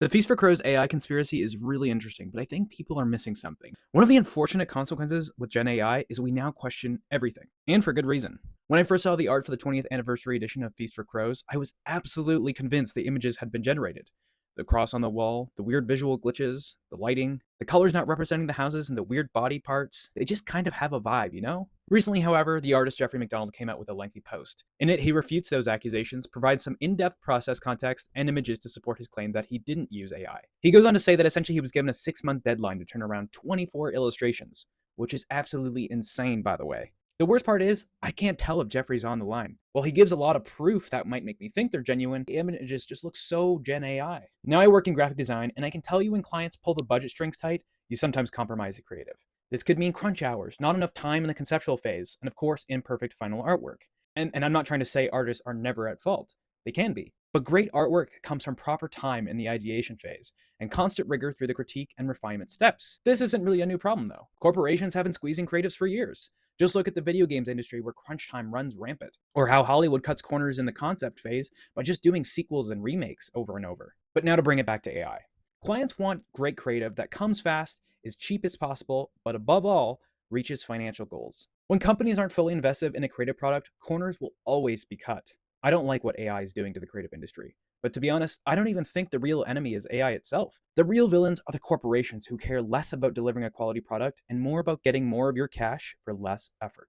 The Feast for Crows AI conspiracy is really interesting, but I think people are missing something. One of the unfortunate consequences with Gen AI is we now question everything, and for good reason. When I first saw the art for the 20th anniversary edition of Feast for Crows, I was absolutely convinced the images had been generated. The cross on the wall, the weird visual glitches, the lighting, the colors not representing the houses, and the weird body parts, they just kind of have a vibe, you know? Recently, however, the artist Jeffrey McDonald came out with a lengthy post. In it, he refutes those accusations, provides some in-depth process context and images to support his claim that he didn't use AI. He goes on to say that essentially he was given a 6-month deadline to turn around 24 illustrations, which is absolutely insane, by the way. The worst part is, I can't tell if Jeffrey's on the line. While he gives a lot of proof that might make me think they're genuine, the images just look so Gen AI. Now I work in graphic design, and I can tell you when clients pull the budget strings tight, you sometimes compromise the creative. This could mean crunch hours, not enough time in the conceptual phase, and of course, imperfect final artwork. And I'm not trying to say artists are never at fault. They can be. But great artwork comes from proper time in the ideation phase, and constant rigor through the critique and refinement steps. This isn't really a new problem, though. Corporations have been squeezing creatives for years. Just look at the video games industry where crunch time runs rampant, or how Hollywood cuts corners in the concept phase by just doing sequels and remakes over and over. But now to bring it back to AI. Clients want great creative that comes fast, is cheap as possible, but above all, reaches financial goals. When companies aren't fully invested in a creative product, corners will always be cut. I don't like what AI is doing to the creative industry. But to be honest, I don't even think the real enemy is AI itself. The real villains are the corporations who care less about delivering a quality product and more about getting more of your cash for less effort.